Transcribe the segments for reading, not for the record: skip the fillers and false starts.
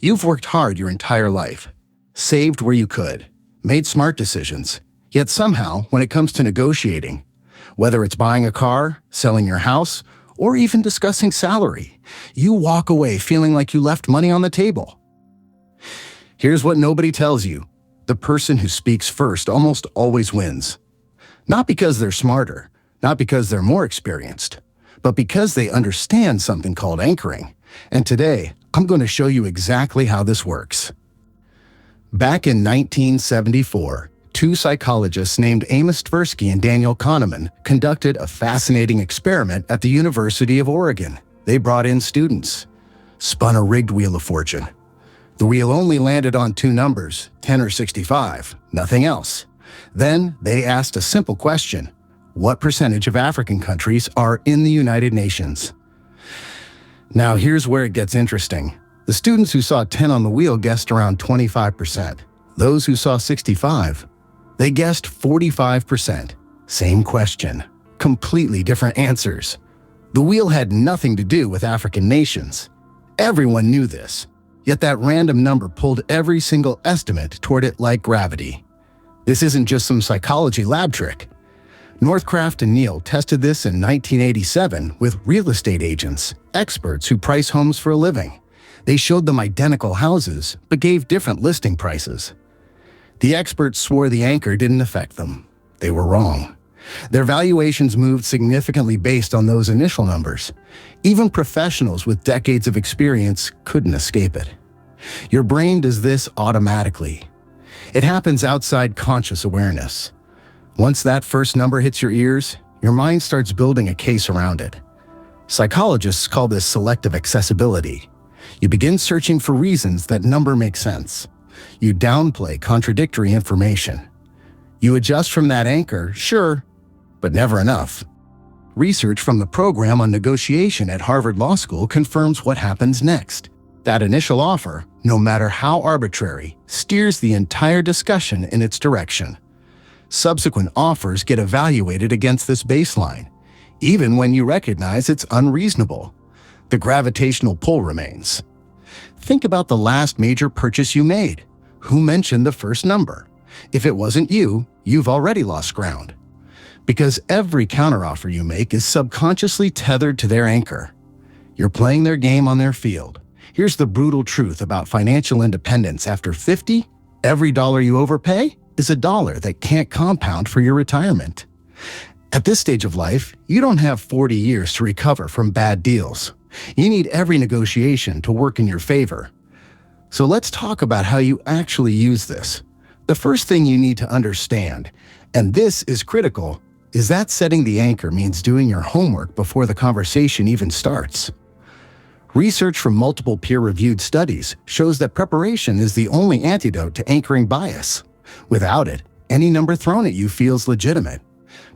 You've worked hard your entire life, saved where you could, made smart decisions. Yet somehow, when it comes to negotiating, whether it's buying a car, selling your house, or even discussing salary, you walk away feeling like you left money on the table. Here's what nobody tells you. The person who speaks first almost always wins. Not because they're smarter, not because they're more experienced, but because they understand something called anchoring. And today, I'm going to show you exactly how this works. Back in 1974, two psychologists named Tversky and Kahneman conducted a fascinating experiment at the University of Oregon. They brought in students, spun a rigged wheel of fortune. The wheel only landed on two numbers, 10 or 65, nothing else. Then they asked a simple question: what percentage of African countries are in the United Nations? Now here's where it gets interesting. The students who saw 10 on the wheel guessed around 25%. Those who saw 65, they guessed 45%. Same question, completely different answers. The wheel had nothing to do with African nations. Everyone knew this, yet that random number pulled every single estimate toward it like gravity. This isn't just some psychology lab trick. Northcraft and Neal tested this in 1987 with real estate agents, experts who price homes for a living. They showed them identical houses, but gave different listing prices. The experts swore the anchor didn't affect them. They were wrong. Their valuations moved significantly based on those initial numbers. Even professionals with decades of experience couldn't escape it. Your brain does this automatically. It happens outside conscious awareness. Once that first number hits your ears, your mind starts building a case around it. Psychologists call this selective accessibility. You begin searching for reasons that number makes sense. You downplay contradictory information. You adjust from that anchor, sure, but never enough. Research from the program on negotiation at Harvard Law School confirms what happens next. That initial offer, no matter how arbitrary, steers the entire discussion in its direction. Subsequent offers get evaluated against this baseline, even when you recognize it's unreasonable. The gravitational pull remains. Think about the last major purchase you made. Who mentioned the first number? If it wasn't you, you've already lost ground. Because every counteroffer you make is subconsciously tethered to their anchor. You're playing their game on their field. Here's the brutal truth about financial independence. After 50, every dollar you overpay is a dollar that can't compound for your retirement. At this stage of life, you don't have 40 years to recover from bad deals. You need every negotiation to work in your favor. So let's talk about how you actually use this. The first thing you need to understand, and this is critical, is that setting the anchor means doing your homework before the conversation even starts. Research from multiple peer-reviewed studies shows that preparation is the only antidote to anchoring bias. Without it, any number thrown at you feels legitimate.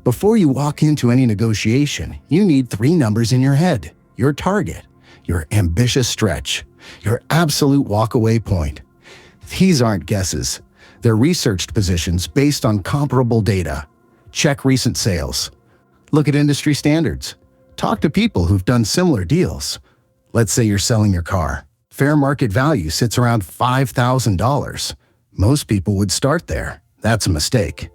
Before you walk into any negotiation, you need 3 numbers in your head: your target, your ambitious stretch, your absolute walkaway point. These aren't guesses. They're researched positions based on comparable data. Check recent sales. Look at industry standards. Talk to people who've done similar deals. Let's say you're selling your car. Fair market value sits around $5,000. Most people would start there. That's a mistake.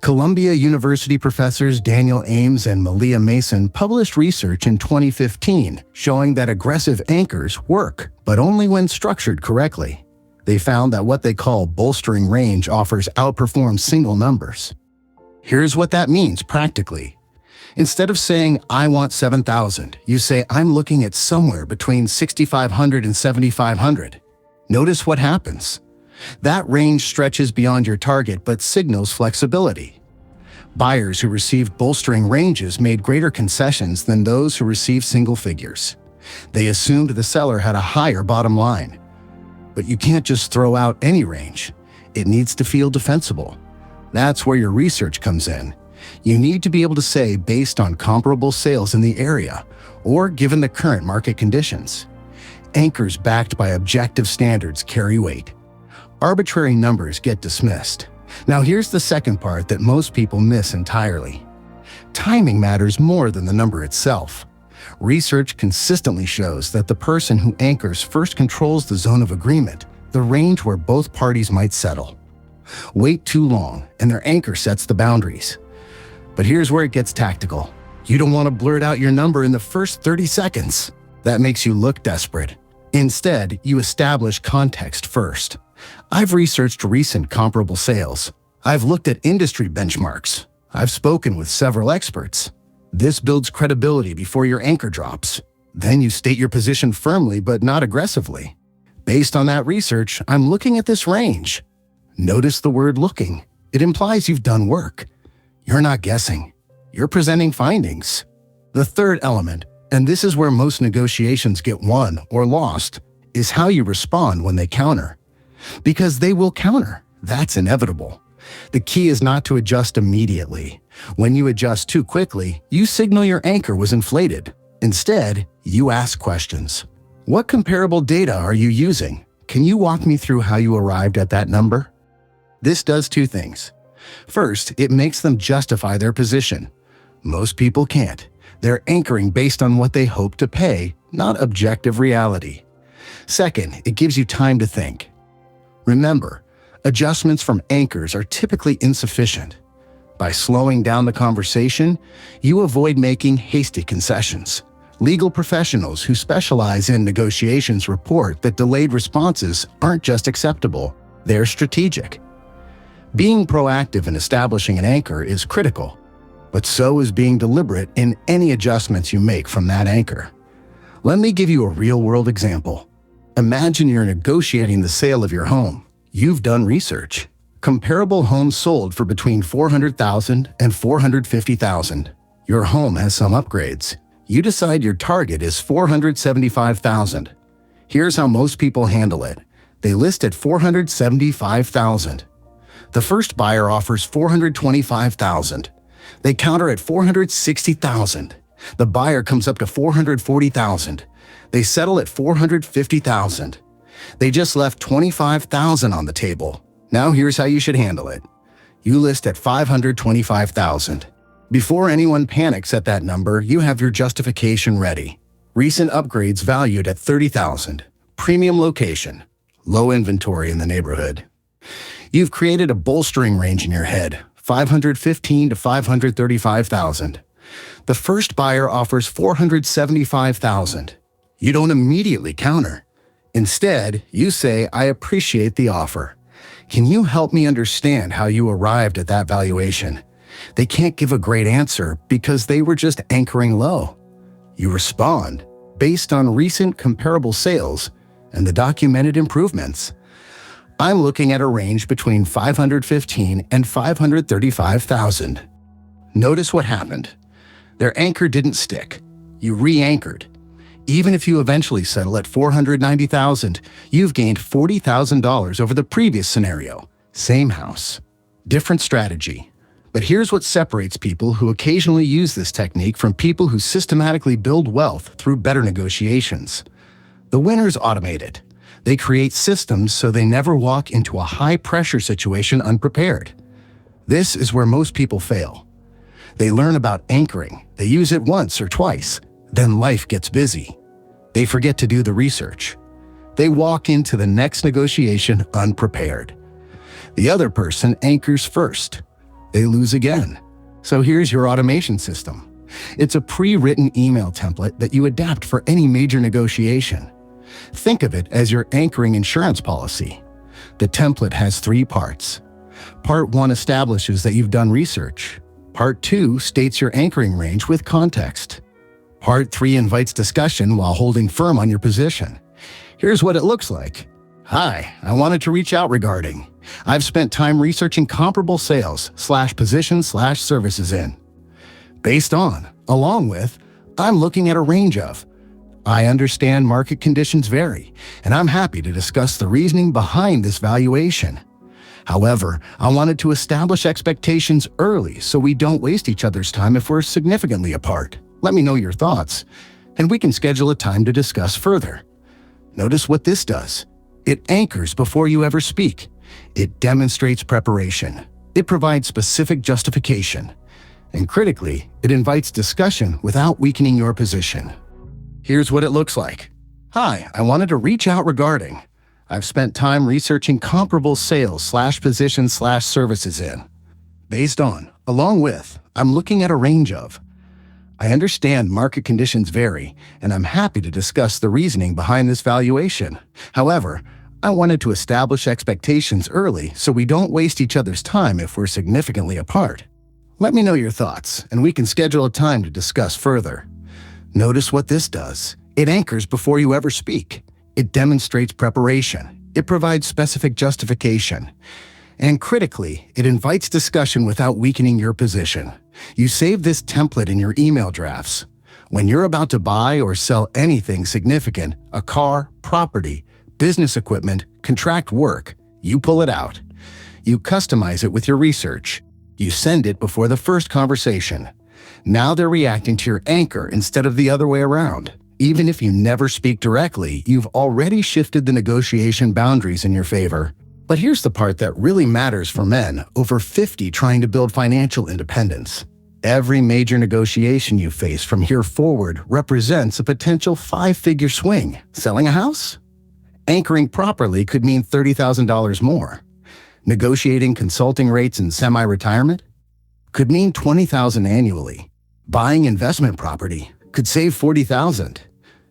Columbia University professors Daniel Ames and Malia Mason published research in 2015 showing that aggressive anchors work, but only when structured correctly. They found that what they call bolstering range offers outperform single numbers. Here's what that means practically. Instead of saying, "I want 7,000, you say, "I'm looking at somewhere between 6,500 and 7,500. Notice what happens. That range stretches beyond your target but signals flexibility. Buyers who received bolstering ranges made greater concessions than those who received single figures. They assumed the seller had a higher bottom line. But you can't just throw out any range. It needs to feel defensible. That's where your research comes in. You need to be able to say, based on comparable sales in the area, or given the current market conditions. Anchors backed by objective standards carry weight. Arbitrary numbers get dismissed. Now here's the second part that most people miss entirely. Timing matters more than the number itself. Research consistently shows that the person who anchors first controls the zone of agreement, the range where both parties might settle. Wait too long, and their anchor sets the boundaries. But here's where it gets tactical. You don't want to blurt out your number in the first 30 seconds. That makes you look desperate. Instead, you establish context first. I've researched recent comparable sales. I've looked at industry benchmarks. I've spoken with several experts. This builds credibility before your anchor drops. Then you state your position firmly but not aggressively. Based on that research, I'm looking at this range. Notice the word looking. It implies you've done work. You're not guessing. You're presenting findings. The third element, and this is where most negotiations get won or lost, is how you respond when they counter. Because they will counter. That's inevitable. The key is not to adjust immediately. When you adjust too quickly, you signal your anchor was inflated. Instead, you ask questions. What comparable data are you using? Can you walk me through how you arrived at that number? This does two things. First, it makes them justify their position. Most people can't. They're anchoring based on what they hope to pay, not objective reality. Second, it gives you time to think. Remember, adjustments from anchors are typically insufficient. By slowing down the conversation, you avoid making hasty concessions. Legal professionals who specialize in negotiations report that delayed responses aren't just acceptable, they're strategic. Being proactive in establishing an anchor is critical, but so is being deliberate in any adjustments you make from that anchor. Let me give you a real-world example. Imagine you're negotiating the sale of your home. You've done research. Comparable homes sold for between $400,000 and $450,000. Your home has some upgrades. You decide your target is $475,000. Here's how most people handle it. They list at $475,000. The first buyer offers $425,000. They counter at $460,000. The buyer comes up to $440,000. They settle at $450,000. They just left $25,000 on the table. Now here's how you should handle it. You list at $525,000. Before anyone panics at that number, you have your justification ready. Recent upgrades valued at $30,000. Premium location. Low inventory in the neighborhood. You've created a bolstering range in your head, $515,000 to $535,000. The first buyer offers $475,000. You don't immediately counter. Instead, you say, "I appreciate the offer. Can you help me understand how you arrived at that valuation?" They can't give a great answer because they were just anchoring low. You respond based on recent comparable sales and the documented improvements. I'm looking at a range between $515,000 and $535,000. Notice what happened. Their anchor didn't stick. You re-anchored. Even if you eventually settle at $490,000, you've gained $40,000 over the previous scenario. Same house, different strategy. But here's what separates people who occasionally use this technique from people who systematically build wealth through better negotiations. The winners automate it. They create systems so they never walk into a high-pressure situation unprepared. This is where most people fail. They learn about anchoring, they use it once or twice, then life gets busy. They forget to do the research. They walk into the next negotiation unprepared. The other person anchors first. They lose again. So here's your automation system. It's a pre-written email template that you adapt for any major negotiation. Think of it as your anchoring insurance policy. The template has 3 parts. Part 1 establishes that you've done research. Part 2 states your anchoring range with context. Part 3 invites discussion while holding firm on your position. Here's what it looks like. Hi, I wanted to reach out regarding. I've spent time researching comparable sales / position / services in. Based on, along with, I'm looking at a range of. I understand market conditions vary, and I'm happy to discuss the reasoning behind this valuation. However, I wanted to establish expectations early so we don't waste each other's time if we're significantly apart. Let me know your thoughts, and we can schedule a time to discuss further. Notice what this does. It anchors before you ever speak. It demonstrates preparation. It provides specific justification. And critically, it invites discussion without weakening your position. Here's what it looks like. Hi, I wanted to reach out regarding. I've spent time researching comparable sales/positions/services in. Based on, along with, I'm looking at a range of. I understand market conditions vary, and I'm happy to discuss the reasoning behind this valuation. However, I wanted to establish expectations early so we don't waste each other's time if we're significantly apart. Let me know your thoughts, and we can schedule a time to discuss further. Notice what this does. It anchors before you ever speak. It demonstrates preparation. It provides specific justification. And critically, it invites discussion without weakening your position. You save this template in your email drafts. When you're about to buy or sell anything significant, a car, property, business equipment, contract work, you pull it out. You customize it with your research. You send it before the first conversation. Now they're reacting to your anchor instead of the other way around. Even if you never speak directly, you've already shifted the negotiation boundaries in your favor. But here's the part that really matters for men over 50 trying to build financial independence. Every major negotiation you face from here forward represents a potential 5-figure swing. Selling a house? Anchoring properly could mean $30,000 more. Negotiating consulting rates in semi-retirement? Could mean $20,000 annually. Buying investment property could save $40,000.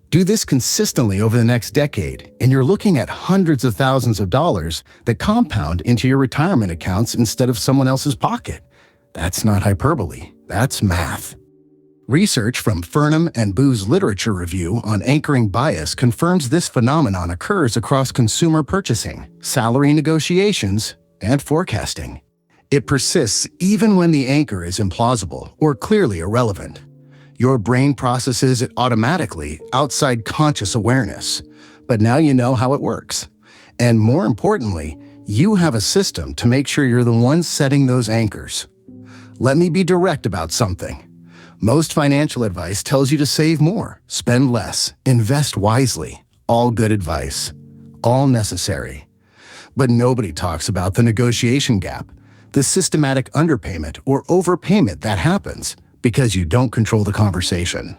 Do this consistently over the next decade, and you're looking at hundreds of thousands of dollars that compound into your retirement accounts instead of someone else's pocket. That's not hyperbole, that's math. Research from Furnham and Boo's literature review on anchoring bias confirms this phenomenon occurs across consumer purchasing, salary negotiations, and forecasting. It persists even when the anchor is implausible or clearly irrelevant. Your brain processes it automatically outside conscious awareness, but now you know how it works. And more importantly, you have a system to make sure you're the one setting those anchors. Let me be direct about something. Most financial advice tells you to save more, spend less, invest wisely. All good advice. All necessary. But nobody talks about the negotiation gap, the systematic underpayment or overpayment that happens because you don't control the conversation.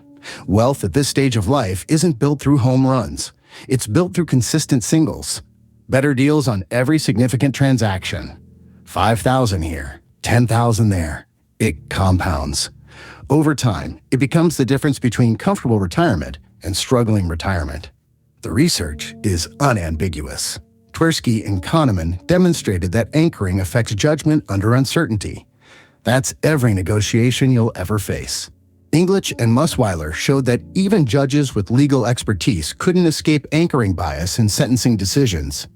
Wealth at this stage of life isn't built through home runs. It's built through consistent singles. Better deals on every significant transaction. $5,000 here, $10,000 there. It compounds. Over time, it becomes the difference between comfortable retirement and struggling retirement. The research is unambiguous. Tversky and Kahneman demonstrated that anchoring affects judgment under uncertainty. That's every negotiation you'll ever face. English and Musweiler showed that even judges with legal expertise couldn't escape anchoring bias in sentencing decisions.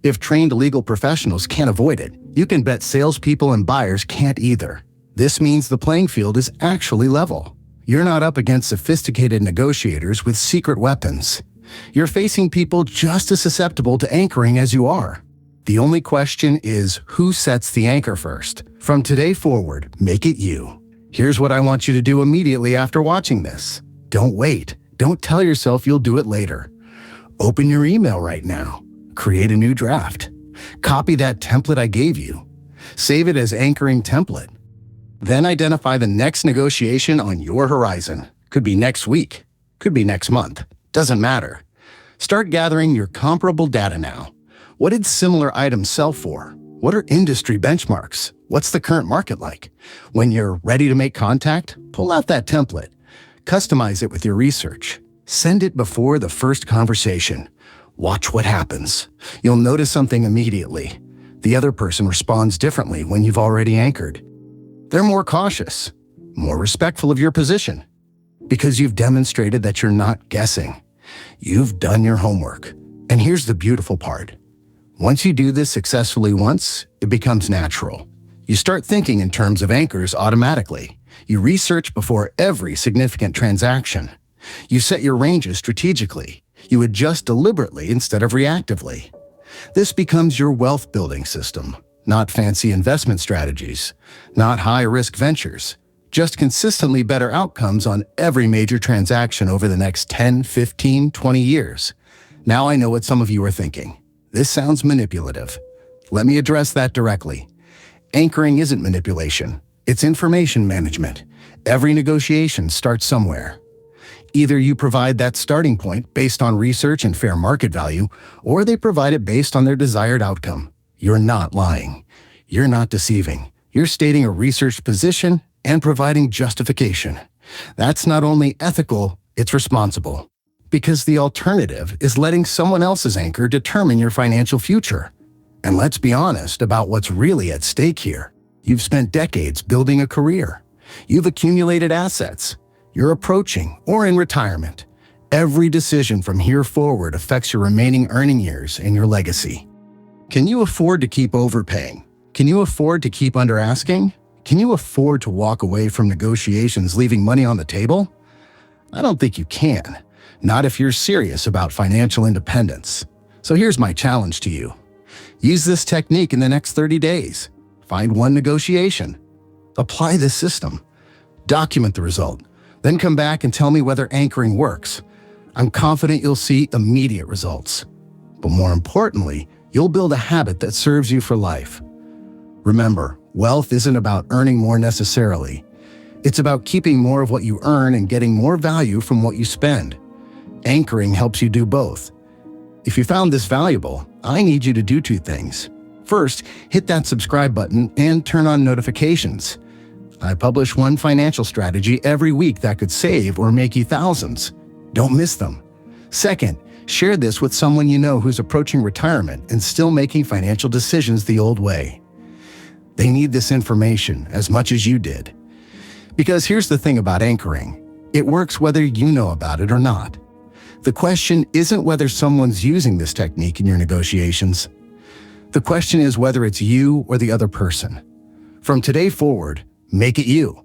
If trained legal professionals can't avoid it, you can bet salespeople and buyers can't either. This means the playing field is actually level. You're not up against sophisticated negotiators with secret weapons. You're facing people just as susceptible to anchoring as you are. The only question is who sets the anchor first. From today forward, make it you. Here's what I want you to do immediately after watching this. Don't wait. Don't tell yourself you'll do it later. Open your email right now. Create a new draft. Copy that template I gave you. Save it as anchoring template. Then identify the next negotiation on your horizon. Could be next week. Could be next month. Doesn't matter. Start gathering your comparable data now. What did similar items sell for? What are industry benchmarks? What's the current market like? When you're ready to make contact, pull out that template. Customize it with your research. Send it before the first conversation. Watch what happens. You'll notice something immediately. The other person responds differently when you've already anchored. They're more cautious, more respectful of your position, because you've demonstrated that you're not guessing. You've done your homework. And here's the beautiful part. Once you do this successfully once, it becomes natural. You start thinking in terms of anchors automatically. You research before every significant transaction. You set your ranges strategically. You adjust deliberately instead of reactively. This becomes your wealth building system, not fancy investment strategies, not high-risk ventures, just consistently better outcomes on every major transaction over the next 10, 15, 20 years. Now I know what some of you are thinking. This sounds manipulative. Let me address that directly. Anchoring isn't manipulation. It's information management. Every negotiation starts somewhere. Either you provide that starting point based on research and fair market value, or they provide it based on their desired outcome. You're not lying. You're not deceiving. You're stating a researched position and providing justification. That's not only ethical, it's responsible. Because the alternative is letting someone else's anchor determine your financial future. And let's be honest about what's really at stake here. You've spent decades building a career. You've accumulated assets. You're approaching or in retirement. Every decision from here forward affects your remaining earning years and your legacy. Can you afford to keep overpaying? Can you afford to keep underasking? Can you afford to walk away from negotiations leaving money on the table? I don't think you can. Not if you're serious about financial independence. So here's my challenge to you. Use this technique in the next 30 days. Find one negotiation. Apply this system. Document the result. Then come back and tell me whether anchoring works. I'm confident you'll see immediate results. But more importantly, you'll build a habit that serves you for life. Remember, wealth isn't about earning more necessarily. It's about keeping more of what you earn and getting more value from what you spend. Anchoring helps you do both. If you found this valuable, I need you to do two things. First, hit that subscribe button and turn on notifications. I publish one financial strategy every week that could save or make you thousands. Don't miss them. Second, share this with someone you know who's approaching retirement and still making financial decisions the old way. They need this information as much as you did. Because here's the thing about anchoring. It works whether you know about it or not. The question isn't whether someone's using this technique in your negotiations. The question is whether it's you or the other person. From today forward, make it you.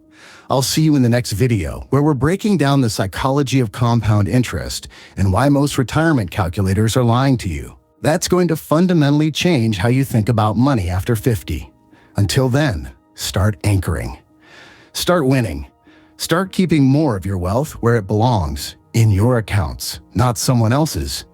I'll see you in the next video where we're breaking down the psychology of compound interest and why most retirement calculators are lying to you. That's going to fundamentally change how you think about money after 50. Until then, start anchoring. Start winning. Start keeping more of your wealth where it belongs, in your accounts, not someone else's.